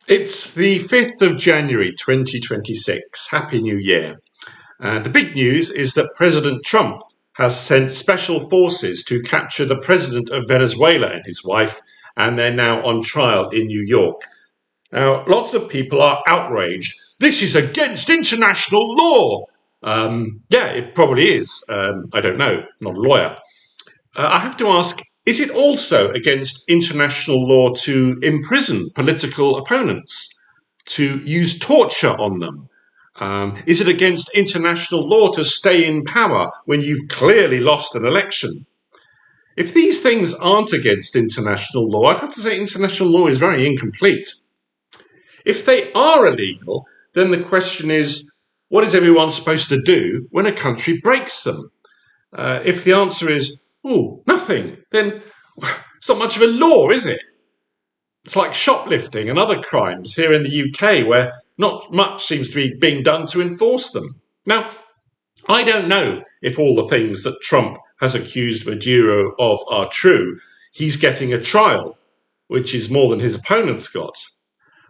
It's the 5th of January 2026. Happy New Year. The big news is that President Trump has sent special forces to capture the President of Venezuela and his wife, and they're now on trial in New York. Now, lots of people are outraged. This is against international law. Yeah, it probably is. I don't know, I'm not a lawyer. I have to ask, is it also against international law to imprison political opponents, to use torture on them? Is it against international law to stay in power when you've clearly lost an election? If these things aren't against international law, I'd have to say international law is very incomplete. If they are illegal, then the question is, what is everyone supposed to do when a country breaks them? If the answer is, oh, nothing, then it's not much of a law, is it? It's like shoplifting and other crimes here in the UK where not much seems to be being done to enforce them. Now, I don't know if all the things that Trump has accused Maduro of are true. He's getting a trial, which is more than his opponents got.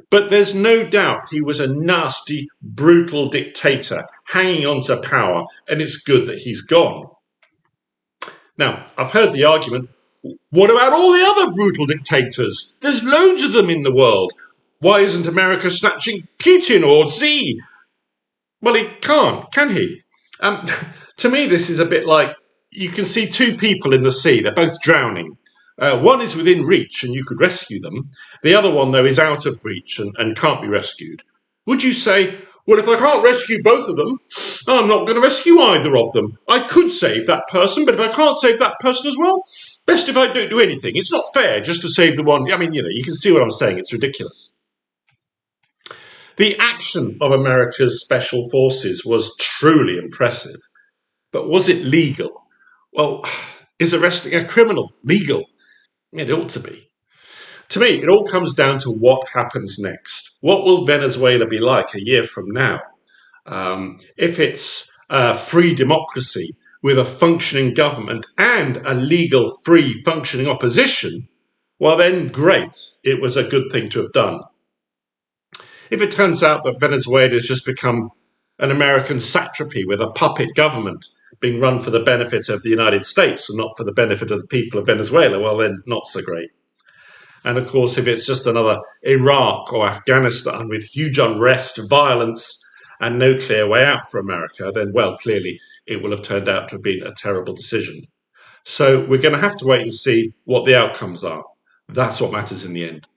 But there's no doubt he was a nasty, brutal dictator hanging on to power, and it's good that he's gone. Now, I've heard the argument, what about all the other brutal dictators? There's loads of them in the world. Why isn't America snatching Putin or Xi? Well, he can't, can he? To me, this is a bit like you can see two people in the sea. They're both drowning. One is within reach and you could rescue them. The other one, though, is out of reach and can't be rescued. Would you say, well, if I can't rescue both of them, I'm not going to rescue either of them. I could save that person, but if I can't save that person as well, best if I don't do anything. It's not fair just to save the one. I mean, you can see what I'm saying. It's ridiculous. The action of America's special forces was truly impressive. But was it legal? Well, is arresting a criminal legal? It ought to be. To me, it all comes down to what happens next. What will Venezuela be like a year from now? If it's a free democracy with a functioning government and a legal, free, functioning opposition, well then great, it was a good thing to have done. If it turns out that Venezuela has just become an American satrapy with a puppet government being run for the benefit of the United States and not for the benefit of the people of Venezuela, well then not so great. And of course, if it's just another Iraq or Afghanistan with huge unrest, violence, and no clear way out for America, then, well, clearly it will have turned out to have been a terrible decision. So we're going to have to wait and see what the outcomes are. That's what matters in the end.